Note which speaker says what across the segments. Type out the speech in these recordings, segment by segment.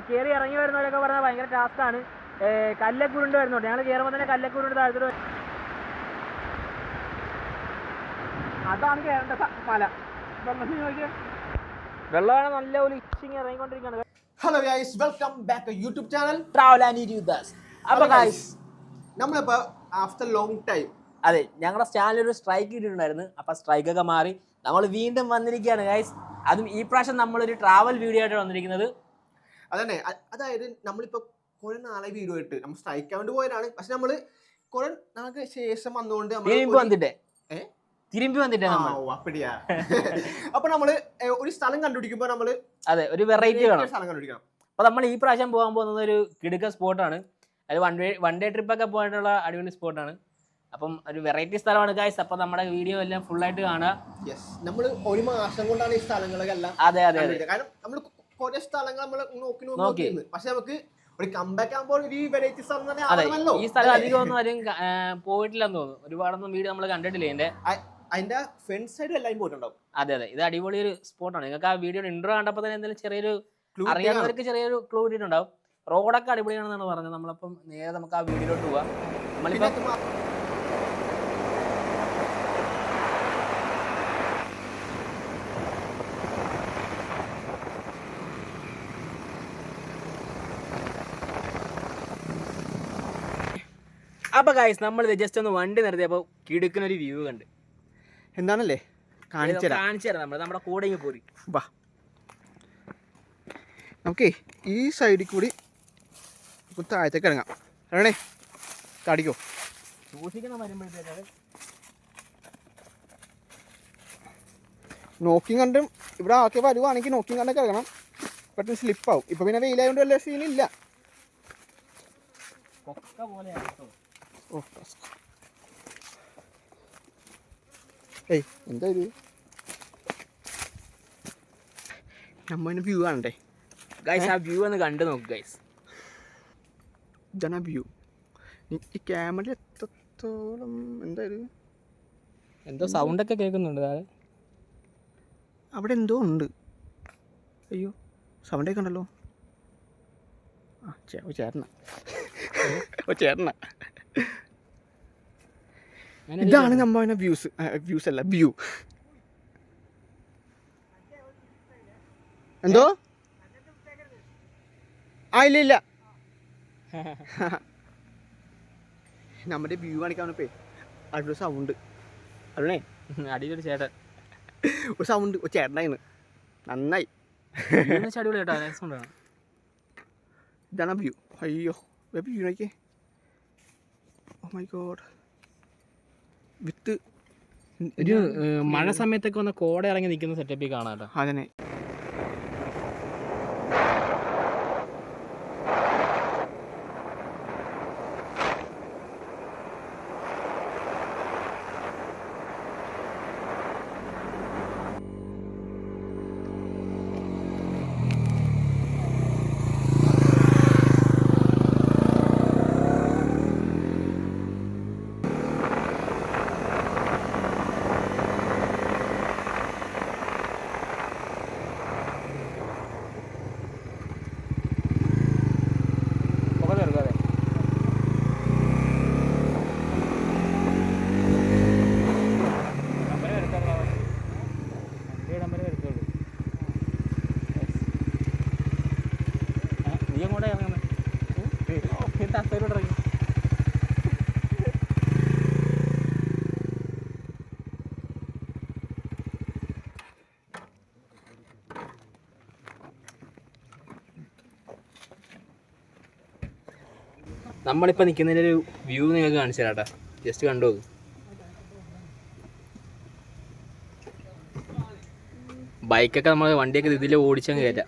Speaker 1: കയറി ഇറങ്ങി വരുന്നവരൊക്കെ പറഞ്ഞാൽ ഭയങ്കര ടാസ്ക്കാണ്. കല്ലക്കുരുണ്ട് വരുന്നുണ്ട്. ഞങ്ങൾ കയറുമ്പോൾ തന്നെ കല്ലക്കുരുണ്ട് താഴത്തോട്ട്. അതാണ് കയറേണ്ട മല. വെള്ളമാണ് നല്ലപോലെ ഇച്ചിങ് ഇറങ്ങിക്കൊണ്ടിരിക്കുകയാണ്.
Speaker 2: Hello guys, welcome back to YouTube channel
Speaker 1: travel and യൂദാസ്. അപ്പോൾ ഗൈസ്
Speaker 2: നമ്മളിപ്പോൾ ആഫ്റ്റർ ലോങ് ടൈം
Speaker 1: അതെ ഞങ്ങളുടെ ചാനലിൽ ഒരു സ്ട്രൈക്ക് ഇട്ടിട്ടുണ്ടായിരുന്നു. അപ്പോൾ സ്ട്രൈക്കൊക്കെ മാറി നമ്മൾ വീണ്ടും വന്നിരിക്കുകയാണ് ഗൈസ്. അതും ഈ പ്രാവശ്യം നമ്മളൊരു ട്രാവൽ വീഡിയോ ആയിട്ട് വന്നിരിക്കുന്നത്.
Speaker 2: അതന്നെ, അതായത് നമ്മളിപ്പോൾ കുറെ നാളെ വീഡിയോ ഇട്ട് നമ്മൾ സ്ട്രൈക്ക് ആവേണ്ടി പോയതാണ്. പക്ഷെ നമ്മൾ കുറെ നാൾക്ക് ശേഷം വന്നുകൊണ്ട്
Speaker 1: തിരുമ്പി വന്നിട്ടേ
Speaker 2: അപ്പടിയാ. അപ്പൊ നമ്മള് ഒരു സ്ഥലം കണ്ടുപിടിക്കുമ്പോ നമ്മള്
Speaker 1: അതെ ഒരു വെറൈറ്റി
Speaker 2: സ്ഥലം കണ്ടുപിടിക്കണം.
Speaker 1: അപ്പൊ നമ്മൾ ഈ പ്രാവശ്യം പോകാൻ പോകുന്നത് ഒരു കിടുക്കൻ സ്പോട്ടാണ്. അത് വൺ ഡേ ട്രിപ്പൊക്കെ പോയിട്ടുള്ള അടിപൊളി സ്പോട്ടാണ്. അപ്പം ഒരു വെറൈറ്റി സ്ഥലമാണ് ഗൈസ്. അപ്പൊ നമ്മുടെ വീഡിയോ എല്ലാം ഫുൾ ആയിട്ട് കാണുക.
Speaker 2: നമ്മൾ ഒരു മാസം കൊണ്ടാണ് ഈ സ്ഥലങ്ങളൊക്കെ എല്ലാം.
Speaker 1: അതെ അതെ അതെ.
Speaker 2: കാരണം നമ്മൾ കുറെ സ്ഥലങ്ങൾ നമ്മൾ നോക്കി പക്ഷെ നമുക്ക് ഒരു കംബാക്ക് ആകുമ്പോൾ ഈ വെറൈറ്റി സ്ഥലം തന്നെ ആണല്ലോ.
Speaker 1: ഈ സ്ഥലം അധികം ഒന്നും ആരും പോയിട്ടില്ലെന്ന് തോന്നുന്നു. ഒരുപാടൊന്നും വീഡിയോ നമ്മൾ കണ്ടിട്ടില്ല.
Speaker 2: അതിന്റെ ഫ്രണ്ട് സൈഡ് എല്ലാം പോയിട്ടുണ്ടാവും.
Speaker 1: അതെ അതെ, ഇത് അടിപൊളി ഒരു സ്പോട്ടാണ്. നിങ്ങൾക്ക് ആ വീഡിയോയുടെ ഇൻട്രോ കണ്ടപ്പോൾ തന്നെ എന്തെങ്കിലും ചെറിയൊരു അറിയാവുന്നവർക്ക് ചെറിയൊരു ക്ലൂ ഇട്ടിട്ടുണ്ടാവും. റോഡൊക്കെ അടിപൊളിയാണെന്നാണ് പറഞ്ഞത്. നമ്മളപ്പം നേരെ നമുക്ക് ആ വീഡിയോയിലോട്ട് പോവാം. നമ്മളിപ്പോൾ അപ്പോൾ ഗൈസ് നമ്മളിത് ജസ്റ്റ് ഒന്ന് വണ്ടി നിർത്തിയപ്പോൾ കിടുക്കുന്നൊരു വ്യൂ കണ്ട്.
Speaker 2: എന്താണല്ലേ കാണിച്ചു
Speaker 1: തരാം. നമ്മുടെ കൂടെ ഇങ്ങ് പോരി.
Speaker 2: വാ, നമുക്ക് ഈ സൈഡിൽ കൂടി താഴത്തേക്ക് ഇറങ്ങാം. അല്ലേ, കാടിക്കോ.
Speaker 1: സൂക്ഷിക്കണം വരുമ്പോഴത്തേക്ക്.
Speaker 2: നോക്കിങ് കണ്ടും ഇവിടെ ആക്കി വരുവാണെങ്കിൽ നോക്കിങ് കണ്ടൊക്കെ ഇറങ്ങണം. പെട്ടെന്ന് സ്ലിപ്പാവും. ഇപ്പം പിന്നെ വെയിലായതുകൊണ്ട് വല്ല സീനില്ല. ഏയ് എന്താ ഇത്? നമ്മ വ്യൂ കാണണ്ടേ
Speaker 1: ഗൈസ്? ആ വ്യൂ ഒന്ന് കണ്ടു നോക്ക് ഗൈസ്.
Speaker 2: ഇതാണ് ആ വ്യൂ. ഈ ക്യാമറ എത്രത്തോളം എന്താ ഇത്?
Speaker 1: എന്തോ സൗണ്ടൊക്കെ കേൾക്കുന്നുണ്ട്
Speaker 2: അവിടെ. എന്തോ ഉണ്ട്. അയ്യോ, സൗണ്ടൊക്കെ ഉണ്ടല്ലോ. ആ ചേട്ടന ചേട്ടന ഇതാണ് നമ്മ വ്യൂസ് അല്ല വ്യൂ. എന്തോ ആ ഇല്ല നമ്മുടെ വ്യൂ കാണിക്കാണപ്പേ. അടിപൊളി സൗണ്ട്. അല്ലേ,
Speaker 1: അടിപൊളി ചേട്ടൻ.
Speaker 2: ഒരു സൗണ്ട് ചേട്ടനായിരുന്നു. നന്നായി.
Speaker 1: അടിപൊളി കേട്ടോ.
Speaker 2: ഇതാണ് വ്യൂ. അയ്യോ വ്യൂ നോക്കിയേ. Oh my God. വിത്ത്
Speaker 1: ഒരു മഴ സമയത്തൊക്കെ ഒന്ന് കോട ഇറങ്ങി നിൽക്കുന്ന സെറ്റപ്പിൽ കാണാം കേട്ടോ.
Speaker 2: അതന്നെ.
Speaker 1: നമ്മളിപ്പോൾ നിൽക്കുന്നതിൻ്റെ ഒരു വ്യൂ നിങ്ങൾക്ക് കാണിച്ചു തരാം കേട്ടോ. ജസ്റ്റ് കണ്ടു. ബൈക്കൊക്കെ നമ്മൾ വണ്ടിയൊക്കെ ഇതിൽ ഓടിച്ചങ്ങ് കയറ്റാം.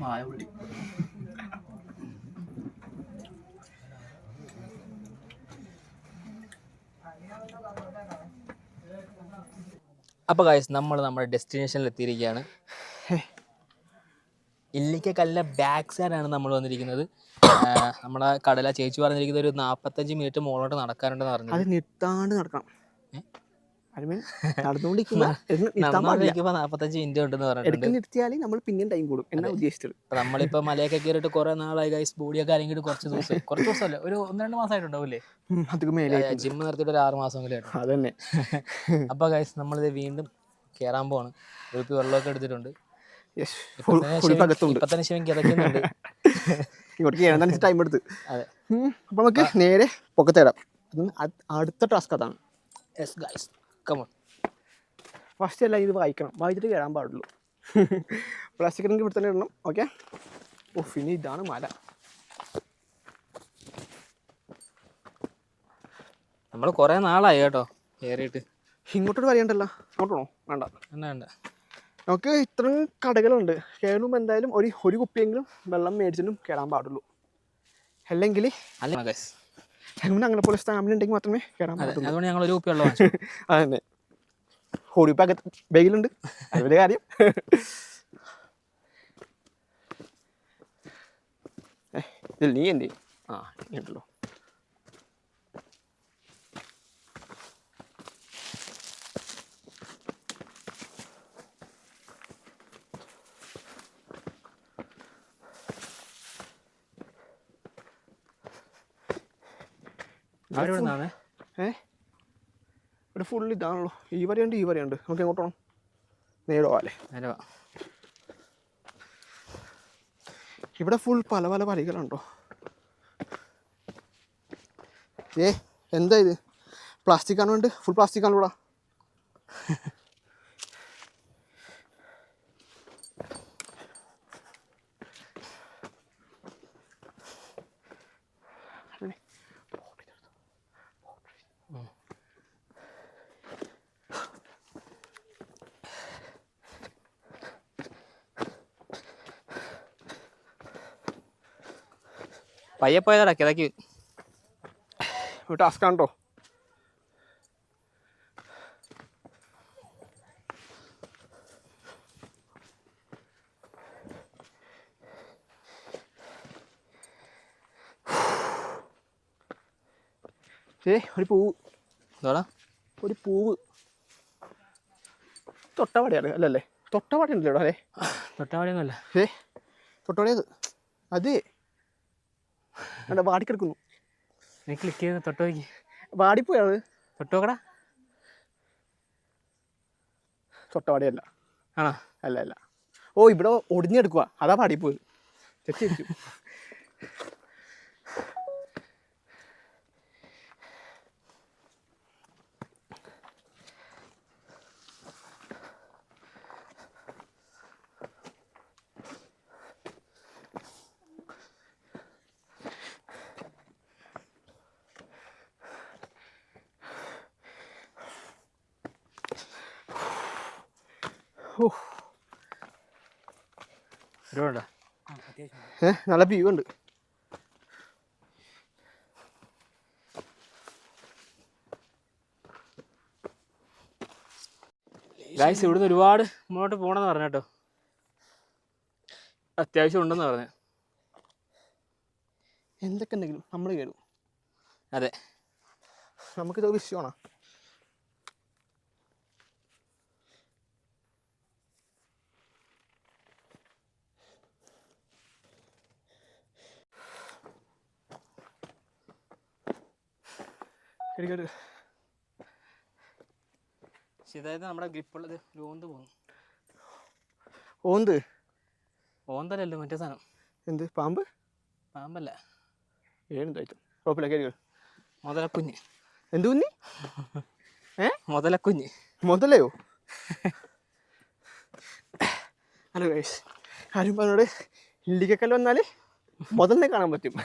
Speaker 1: മായപുള്ളി അപ്പോൾ ഗൈസ് നമ്മൾ നമ്മുടെ ഡെസ്റ്റിനേഷനിൽ എത്തിയിരിക്കുകയാണ്. ഇല്ലിക്കക്കല്ലിൻ്റെ ബാക്ക് സൈഡാണ് നമ്മൾ വന്നിരിക്കുന്നത്. നമ്മുടെ കടല ചേച്ചി പറഞ്ഞിരിക്കുന്നത് ഒരു 45 മിനിറ്റ് മുകളിലോട്ട് നടക്കാനുണ്ടെന്ന് പറഞ്ഞു.
Speaker 2: അത് നിർത്താണ്ട് നടക്കണം. നടന്നുകൊണ്ടിരിക്കുമ്പോൾ
Speaker 1: 45 മിനിറ്റ് ഉണ്ടെന്ന് പറഞ്ഞിട്ടുണ്ട്.
Speaker 2: നിർത്തിയാൽ നമ്മൾ പിന്നെയും ടൈം കൂടും എന്നാ ഉദ്ദേശിച്ചത്.
Speaker 1: നമ്മളിപ്പോൾ മലയൊക്കെ കയറിയിട്ട് കുറേ നാളായി ഗൈസ്. ബോഡിയൊക്കെ അല്ലെങ്കിൽ കുറച്ച് ദിവസമല്ല, ഒരു 1-2 മാസമായിട്ടുണ്ടാവില്ലേ ജിമ്മ് നിർത്തിയിട്ട് ഒരു 6 മാസമെങ്കിലും ആയിട്ട്.
Speaker 2: അതന്നെ.
Speaker 1: അപ്പോൾ ഗൈസ് നമ്മളിത് വീണ്ടും കയറാൻ പോവാണ്. ഒരു വെള്ളമൊക്കെ എടുത്തിട്ടുണ്ട്. ഇപ്പൊ തന്നെ ശിവൻ കിതക്കുന്നുണ്ട്.
Speaker 2: ഇങ്ങോട്ട് ടൈം എടുത്ത്.
Speaker 1: അതെ.
Speaker 2: അപ്പൊ നമുക്ക് നേരെ പൊക്കത്തേടാം. അടുത്ത ടാസ്ക് അതാണ്. ഫസ്റ്റ് എല്ലാം ഇത് വായിച്ചിട്ട് കയറാൻ പാടുള്ളൂ. പ്ലാസ്റ്റിക് റിങ് ഇവിടെ തന്നെ ഇടണം. ഓക്കെ. ഇനി ഇതാണ് മല.
Speaker 1: നമ്മൾ കുറെ നാളായി കേട്ടോ കയറിയിട്ട്.
Speaker 2: ഇങ്ങോട്ടോട്ട് വരണ്ടല്ലോ. അങ്ങോട്ടാണോ? വേണ്ട
Speaker 1: വേണ്ട.
Speaker 2: നമുക്ക് ഇത്രയും കടകളുണ്ട്. കയറുമ്പോൾ എന്തായാലും ഒരു കുപ്പിയെങ്കിലും വെള്ളം മേടിച്ചിട്ടും കയറാൻ പാടുള്ളൂ. അല്ലെങ്കിൽ അങ്ങനെ പോലെ സ്റ്റാമിന ഉണ്ടെങ്കിൽ മാത്രമേ കയറാൻ പാടുള്ളൂ.
Speaker 1: അതുകൊണ്ട് ഞങ്ങൾ ഒരു കുപ്പി വെള്ളം
Speaker 2: അതന്നെ. ഒരു കുപ്പി അകത്ത് ബാഗിലുണ്ട്. അതിൻ്റെ കാര്യം. ഇതിൽ നീ എന്ത് ഇങ്ങോട്ടല്ലോ. ഇവിടെ ഫുൾ ഇതാണല്ലോ. ഈ വരെയുണ്ട് നമുക്ക് എങ്ങോട്ട് പോകണം? നേരെ പോവാല്ലേ? ഇവിടെ ഫുൾ പല പല വഴികളുണ്ടോ. എന്താ ഇത്? പ്ലാസ്റ്റിക് ആണ്. വേണ്ട, ഫുൾ പ്ലാസ്റ്റിക് ആണ് ഇവിടെ.
Speaker 1: പയ്യെ പോയതാ കിതക്ക്.
Speaker 2: ടാസ്ക് ആണോ? ഒരു പൂവ്. ഒരു പൂവ് തൊട്ടവാടിയാണ് അല്ലല്ലേ? തൊട്ടവാടി ഉണ്ടല്ലോ ഇവിടെ. അല്ലേ,
Speaker 1: തൊട്ടവാടിയൊന്നുമല്ല.
Speaker 2: തൊട്ടവാടിയത് അതെ. അവിടെ വാടിക്കിടക്കുന്നു.
Speaker 1: നീ ക്ലിക്ക് ചെയ്ത് തൊട്ട് നോക്കി.
Speaker 2: വാടിപ്പോയത്
Speaker 1: തൊട്ട് നോക്കടാ.
Speaker 2: തൊട്ടവാടിയല്ല.
Speaker 1: ആണോ?
Speaker 2: അല്ല. ഇവിടെ ഒടിഞ്ഞെടുക്കുക. അതാ വാടിപ്പോയത്. തെറ്റിരിക്കും. നല്ല വ്യൂ ഉണ്ട്.
Speaker 1: ഗൈസ് ഇവിടുന്ന് ഒരുപാട് മുന്നോട്ട് പോകണമെന്ന് പറഞ്ഞു കേട്ടോ. അത്യാവശ്യം ഉണ്ടെന്ന് പറഞ്ഞു.
Speaker 2: എന്തൊക്കെ ഉണ്ടെങ്കിലും നമ്മൾ കയറും.
Speaker 1: അതെ,
Speaker 2: നമുക്കിത് വിഷയമാണ്.
Speaker 1: ഇതായത് നമ്മുടെ ഗ്രിപ്പുള്ളത് ഓന്ത് പോകുന്നു. ഓന്തല്ലല്ലോ മറ്റേ സാധനം.
Speaker 2: എന്ത്? പാമ്പ്?
Speaker 1: പാമ്പല്ല,
Speaker 2: മുതലക്കുഞ്ഞ്. എന്ത് കുഞ്ഞ്?
Speaker 1: മുതലക്കുഞ്ഞ്.
Speaker 2: മുതലയോ? ഹലോ ഗൈസ്, ആരും പറഞ്ഞോട് ഇല്ലിക്കക്കല്ല് വന്നാൽ മുതലിനെ കാണാൻ പറ്റും.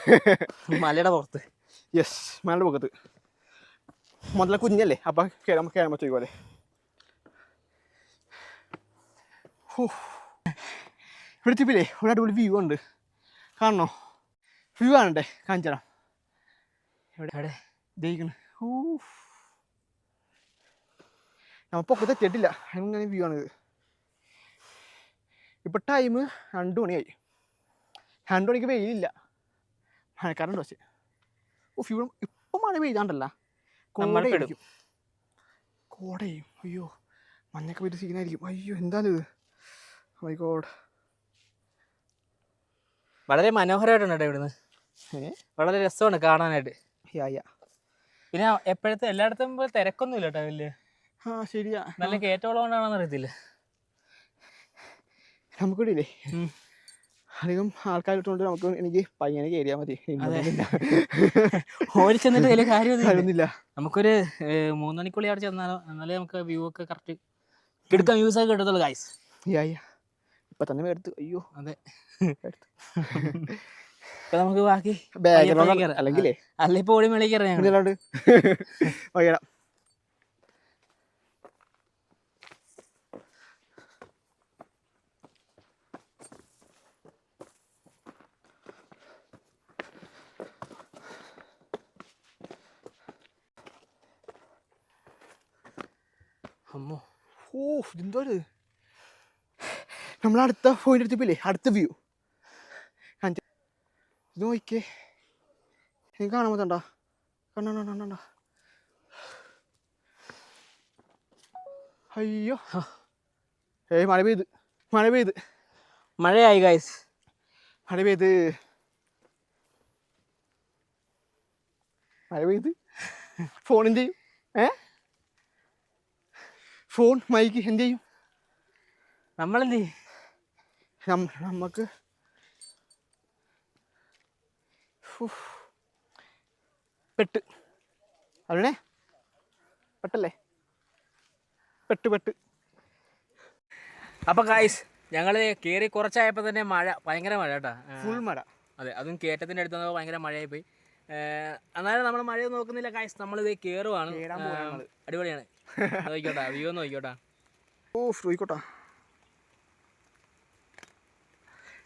Speaker 1: മലയുടെ പുറത്ത്.
Speaker 2: യെസ്, മലയുടെ പുറത്ത്. മുതല കുഞ്ഞല്ലേ അപ്പം കയറാൻ പറ്റും പോലെ. ഇവിടെ എത്തിയപ്പില്ലേ ഒരു അടിപൊളി വ്യൂ ഉണ്ട്, കാണണോ? വ്യൂ കാണണ്ടേ? കാണിച്ചു തരാം. എവിടെ ദഹിക്കണ്. നമ്മൾ പൊക്കത്ത് എത്തിയിട്ടില്ല, അങ്ങനെ വ്യൂ ആണിത്. ഇപ്പം ടൈം 2 മണിയായി. 2 മണിക്ക് വെയിലില്ല, മഴക്കാരുണ്ട്. പക്ഷേ ഇവിടെ ഇപ്പം മഴ പെയ്താണ്ടല്ല, കോടയായിരിക്കും. കോടയും അയ്യോ മഞ്ഞൊക്കെ പോയിട്ട് സീനായിരിക്കും. അയ്യോ എന്തായാലും ഇത് മൈ ഗോഡ്.
Speaker 1: വളരെ മനോഹരമായിട്ടുണ്ട് കേട്ടോ ഇവിടുന്ന്, വളരെ രസമാണ് കാണാനായിട്ട്. പിന്നെ എപ്പോഴത്തെ എല്ലായിടത്തും തിരക്കൊന്നും ഇല്ല കേട്ടോ വലിയ.
Speaker 2: ശരിയാ,
Speaker 1: നല്ല കയറ്റമുള്ളതുകൊണ്ടാണെന്ന് അറിയത്തില്ല.
Speaker 2: നമുക്കിടയില്ലേ അധികം ആൾക്കാരിട്ടുകൊണ്ട് എനിക്ക് പയ്യനെ കയറിയാൽ മതി.
Speaker 1: ഓടി ചെന്നിട്ട് വലിയ കാര്യമൊന്നുമില്ല. നമുക്കൊരു 3 മണിക്കുള്ളിൽ അവിടെ ചെന്നാലോ, എന്നാലേ നമുക്ക് വ്യൂ ഒക്കെ കറക്റ്റ് എടുക്കാൻ വ്യൂസ് ഒക്കെ കിട്ടത്തുള്ളൂ ഗൈസ്.
Speaker 2: ഇപ്പൊ തന്നെ എടുത്ത്. അയ്യോ
Speaker 1: അതെ, ഇപ്പൊ നമുക്ക് ബാക്കി
Speaker 2: അല്ലെങ്കിലേ
Speaker 1: അല്ല ഇപ്പൊ ഓടി മേളിൽ കയറാം ഞങ്ങളോട്. അമ്മോ
Speaker 2: എന്തോ നമ്മളടുത്ത പോയിന്റ് എടുത്തിപ്പില്ലേ, അടുത്ത വ്യൂ ഇത് നോക്കിക്കേ. എനിക്ക് കാണാൻ പറ്റണ്ട, കണ്ണ. അയ്യോ
Speaker 1: മഴയായി ഗൈസ്,
Speaker 2: മഴ പെയ്ത് ഫോൺ എന്ത് ചെയ്യും? ഫോൺ മൈക്ക് എന്ത് ചെയ്യും?
Speaker 1: നമ്മളെന്ത് ചെയ്യും?
Speaker 2: നമുക്ക് പെട്ട് അതിനെ പെട്ടല്ലേ, പെട്ട്.
Speaker 1: അപ്പൊ ഗൈസ് ഞങ്ങള് കയറി കുറച്ചായപ്പോ തന്നെ മഴ, ഭയങ്കര മഴ കേട്ടാ,
Speaker 2: ഫുൾ മഴ.
Speaker 1: അതെ, അതും കയറ്റത്തിന്റെ അടുത്ത് വന്നപ്പോൾ ഭയങ്കര മഴയായി പോയി. എന്നാലും നമ്മൾ മഴയൊന്നും നോക്കുന്നില്ല ഗൈസ്, നമ്മളിത് കയറുവാണ്. അടിപൊളിയാണ്. നോക്കിക്കോട്ടാ, വ്യൂ നോക്കിക്കോട്ടാ.
Speaker 2: നോക്കിക്കോട്ടാ.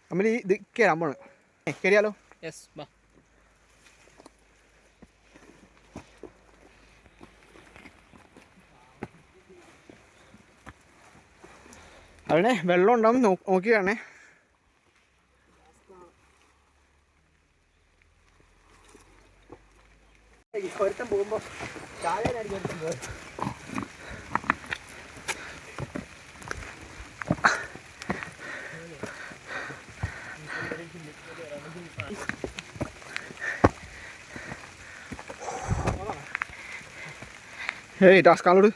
Speaker 2: നമ്മൾ ഇത് കയറാൻ പോണ്, കയറിയാലോ?
Speaker 1: യെസ്, ബാ.
Speaker 2: അവിടെ വെള്ളം ഉണ്ടാവും, നോക്കി കാണേ. ഒരുത്തം പോകുമ്പോ ടാസ്കാളോട്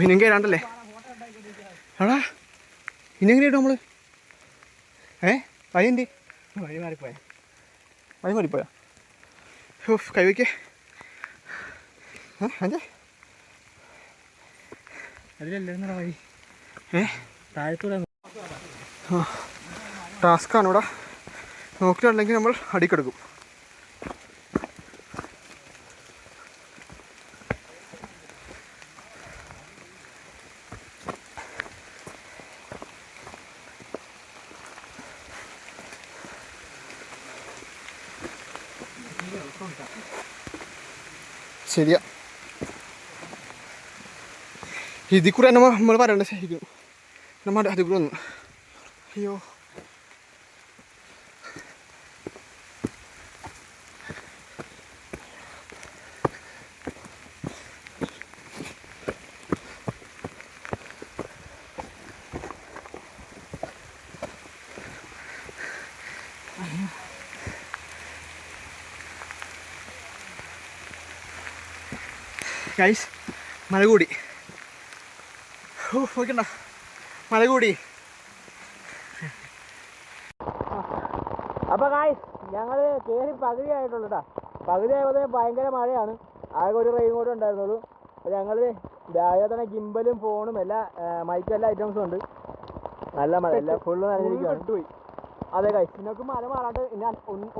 Speaker 2: ഇനിയും കയറാണ്ടല്ലേ ആടാ, ഇനിയും കയറിട്ടോ നമ്മള്. വഴി മാറിപ്പോയാ കൈവയ്ക്കേ.
Speaker 1: വഴി താഴത്തൂടെ
Speaker 2: ടാസ്ക്കാണ് ഇവിടെ. നോക്കിയിട്ടുണ്ടെങ്കിൽ നമ്മൾ അടിക്കെടുക്കും. ശരിയാ, ഇതിൽ കൂടെ നമ്മൾ പറയണ്ട ശരിക്കും. നമ്മൾ അതിൽ കൂടെ വന്നു. അയ്യോ ഗൈസ്, മഴ കൂടി. നോക്കണ്ട മഴ കൂടി.
Speaker 1: അപ്പോൾ ഗായ്സ് ഞങ്ങൾ കയറി പകുതി ആയിട്ടുള്ളൂ കേട്ടോ. പകുതി ആയപ്പോൾ ഭയങ്കര മഴയാണ്. ആകെ ഒരു റെയിൻ കോട്ട് ഉണ്ടായിരുന്നുള്ളൂ. അപ്പോൾ ഞങ്ങൾ രാവിലെ തന്നെ ഗിംബലും ഫോണും എല്ലാ മൈക്കും എല്ലാ ഐറ്റംസും ഉണ്ട്. നല്ല മഴ എല്ലാം ഫുള്ള് നനഞ്ഞിരിക്കുകയാണ്.
Speaker 2: പോയി.
Speaker 1: അതെ ഗായ്സ്,
Speaker 2: നിങ്ങൾക്ക് മഴ മാറാണ്ട് ഞാൻ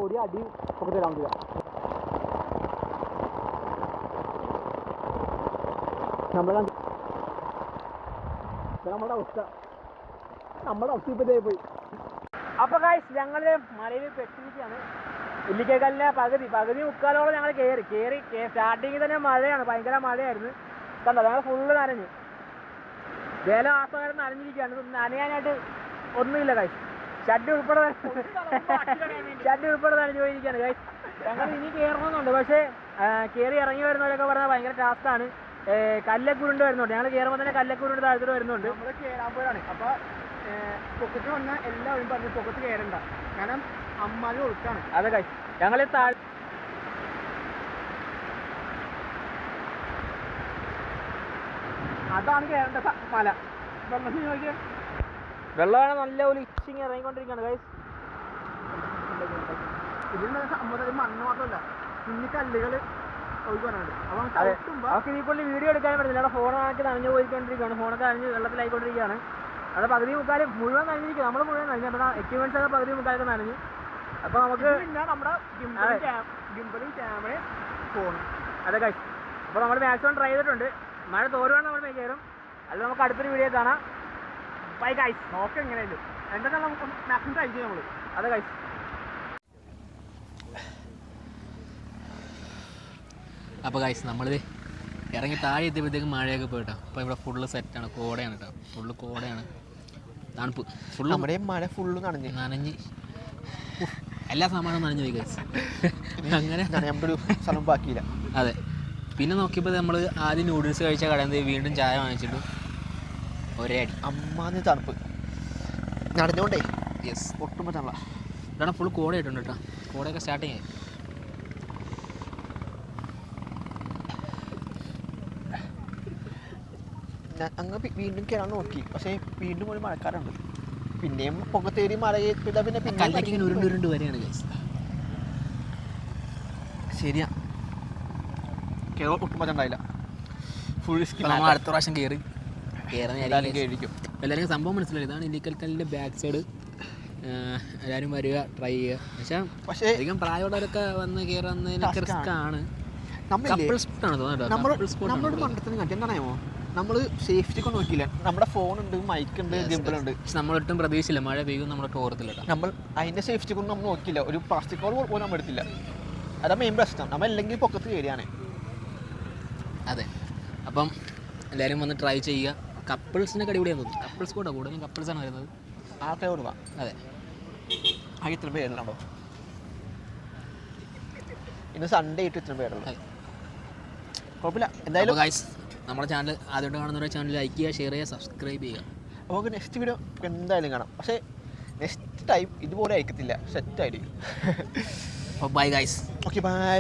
Speaker 2: ഒരു അടി ഒക്കെ തരാൻ പറ്റില്ല. നമ്മുടെ അവസ്ഥ ഇപ്പം പോയി.
Speaker 1: അപ്പോൾ ഗായ്സ് ഞങ്ങൾ മലയിൽ പെട്ടിരിക്കുകയാണ്. ഇല്ലിക്കക്കല്ലിൻ്റെ പകുതി മുക്കാലോളം ഞങ്ങൾ കയറി സ്റ്റാർട്ടിങ്ങിൽ തന്നെ മഴയാണ്, ഭയങ്കര മഴയായിരുന്നു. കണ്ടോ ഞങ്ങൾ ഫുള്ള് നനഞ്ഞു. വേല ആസ്വകാരം നനഞ്ഞിരിക്കുകയാണ്. നനയാനായിട്ട് ഒന്നുമില്ല ഗായ്സ്. ഷഡ് ഉൾപ്പെടെ നനഞ്ഞു പോയിരിക്കുകയാണ് ഗായ്സ്. ഞങ്ങൾ ഇനി കയറണമെന്നുണ്ട്, പക്ഷേ കയറി ഇറങ്ങി വരുന്നവരൊക്കെ പറഞ്ഞാൽ ഭയങ്കര ടാസ്ക്കാണ്. കല്ലൊക്കെ ഉരുണ്ട് വരുന്നുണ്ട്. ഞങ്ങൾ കയറുമ്പോൾ തന്നെ കല്ലൊക്കെ ഉരുണ്ട് താഴത്തോട്ട് വരുന്നുണ്ട്.
Speaker 2: നമ്മൾ കയറാൻ പോയാണ്. അപ്പോൾ പൊക്കത്ത് വന്നാൽ എല്ലാവരും പറഞ്ഞു പൊക്കത്ത് കയറണ്ട, കാരണം അമ്മാനും ഒഴുക്കാണ്.
Speaker 1: അതെ ഗായ്സ്, ഞങ്ങൾ
Speaker 2: അതാണ് കയറേണ്ട മല. വെള്ളത്തിൽ നോക്കിയാൽ
Speaker 1: വെള്ളമാണ് നല്ല ഒരു ഇച്ചിങ് ഇറങ്ങിക്കൊണ്ടിരിക്കുകയാണ് ഗൈസ്.
Speaker 2: ഇതിൽ മണ്ണ് മാത്രമല്ല, കുഞ്ഞി കല്ലുകൾ ഒഴുകാനുണ്ട്.
Speaker 1: അവർക്ക് ഇതിൽ വീഡിയോ എടുക്കാനും പറ്റുന്നില്ല. ഫോണൊക്കെ നനഞ്ഞു പോയിക്കൊണ്ടിരിക്കുകയാണ്. ഫോണൊക്കെ നനഞ്ഞ് വെള്ളത്തിലായിക്കൊണ്ടിരിക്കുകയാണ്. അത് പകുതി മുക്കാലും മുഴുവൻ നനഞ്ഞിരിക്കും. നമ്മൾ മുഴുവൻ നനഞ്ഞു. അപ്പോൾ എക്യുപ്മെൻറ്റ്സ് ഒക്കെ പകുതി മുക്കാലൊക്കെ നനഞ്ഞു. അപ്പോൾ നമുക്ക്
Speaker 2: പിന്നെ നമ്മുടെ ഗിംബലും ക്യാമറയും ഫോണും.
Speaker 1: അതെ ഗൈസ്, അപ്പോൾ നമ്മൾ മാക്സിമം ട്രൈ ചെയ്തിട്ടുണ്ട്. മഴ തോരുവാണ് നമ്മൾ കയറും. അത് നമുക്ക് അടുത്തൊരു വീഡിയോ കാണാം. Bye guys.
Speaker 2: നോക്കാം എങ്ങനെയായാലും എന്തൊക്കെ നമുക്ക് മാക്സിമം ട്രൈ ചെയ്യാം നമ്മൾ.
Speaker 1: അതെ ഗൈസ്. അപ്പോൾ ഗൈസ് നമ്മളിത് ഇറങ്ങി താഴെ എത്തിയപ്പോഴത്തേക്കും മഴയൊക്കെ പോയിട്ടോ. അപ്പോൾ ഇവിടെ ഫുള്ള് സെറ്റാണ്, കോടയാണ് കേട്ടോ. ഫുള്ള് കോടയാണ്, തണുപ്പ് ഫുള്ള്.
Speaker 2: നമ്മുടെ മഴ ഫുള്ള്
Speaker 1: നനഞ്ഞ് എല്ലാ സാമാനും നനഞ്ഞു പോയി ഗൈസ്. അങ്ങനെ
Speaker 2: നമ്മുടെ ഒരു സ്ഥലം ബാക്കിയില്ല.
Speaker 1: അതെ. പിന്നെ നോക്കിയപ്പോൾ നമ്മൾ ആദ്യം നൂഡിൽസ് കഴിച്ച കടയിൽ വീണ്ടും ചായ വാങ്ങിച്ചിട്ട് ഒരേ അടി.
Speaker 2: അമ്മാന്ന് തണുപ്പ് നടഞ്ഞോണ്ടേ.
Speaker 1: യെസ്,
Speaker 2: ഒട്ടും പറ്റാനുള്ള
Speaker 1: ഇതാണ് ഫുൾ കോടയായിട്ടുണ്ട് കേട്ടോ. കോടയൊക്കെ സ്റ്റാർട്ടിങ് ആയി.
Speaker 2: അങ്ങ് വീണ്ടും കയറാൻ നോക്കി, പക്ഷേ വീണ്ടും ഒരു മഴക്കാരുണ്ട്. പിന്നെയും പുകത്തേരി മഴ ചെയ്താൽ പിന്നെ
Speaker 1: കല്ലൊക്കെ ഇങ്ങനെ ഉരുണ്ട് വരെയാണ് ഗൈസ്.
Speaker 2: ശരിയാ, കേരളം ഒട്ടും പറ്റുണ്ടായില്ല. ഫുൾ
Speaker 1: നമ്മൾ അടുത്ത പ്രാവശ്യം കയറി
Speaker 2: കേറിക്കും.
Speaker 1: എല്ലാവർക്കും സംഭവം മനസ്സിലായി. ഇതാണ് ഇല്ലിക്കൽക്കല്ലിൻ്റെ ബാക്ക് സൈഡ്. എല്ലാവരും വരിക, ട്രൈ ചെയ്യുക. പക്ഷേ അധികം പ്രായമുള്ളവരൊക്കെ വന്ന് കയറുന്നതിനൊക്കെ റിസ്ക് ആണ്.
Speaker 2: നമ്മളോട് പണ്ടത്തിന് കാര്യം എന്താണോ, നമ്മൾ സേഫ്റ്റിക്ക് നോക്കിയില്ല. നമ്മുടെ ഫോണുണ്ട്, മൈക്കുണ്ട്, ഗിംബലുണ്ട്.
Speaker 1: പക്ഷെ നമ്മളൊട്ടും പ്രതീക്ഷയില്ല മഴ പെയ്യും നമ്മളൊട്ടും ഓർത്തില്ല.
Speaker 2: നമ്മൾ അതിൻ്റെ സേഫ്റ്റിക്കൊന്നും നമ്മൾ നോക്കിയില്ല. ഒരു പ്ലാസ്റ്റിക് കവർ പോലും നമ്മൾ എടുത്തില്ല. അതാണ് മെയിൻ പ്രശ്നം. നമ്മൾ അല്ലെങ്കിൽ പൊക്കത്ത് കയറിയാണ്.
Speaker 1: അതെ. അപ്പം എല്ലാവരും വന്ന് ട്രൈ ചെയ്യുക. കപ്പിൾസിനൊക്കെ അടിപൊളിയാന്ന് തോന്നുന്നു. കപ്പിൾസ് കൂടെ കൂടുതലും കപ്പിൾസാണ് വരുന്നത്.
Speaker 2: ആൾക്കാർ കൊടുക്കുക.
Speaker 1: അതെ.
Speaker 2: ആ ഇത്ര പേരുണ്ടോ? ഇന്ന് സൺഡേ ആയിട്ട് ഇത്ര പേരുള്ളൂ. കുഴപ്പമില്ല. എന്തായാലും
Speaker 1: ഗൈസ്, നമ്മുടെ ചാനൽ ആദ്യമായിട്ട് കാണുന്നവരുടെ ചാനൽ ലൈക്ക് ചെയ്യുക, ഷെയർ ചെയ്യുക, സബ്സ്ക്രൈബ് ചെയ്യുക.
Speaker 2: നമുക്ക് നെക്സ്റ്റ് വീഡിയോ എന്തായാലും കാണാം. പക്ഷേ നെക്സ്റ്റ് ടൈം ഇതുപോലെ അയക്കത്തില്ല, സെറ്റായിരിക്കും.
Speaker 1: Bye guys.
Speaker 2: Okay, by.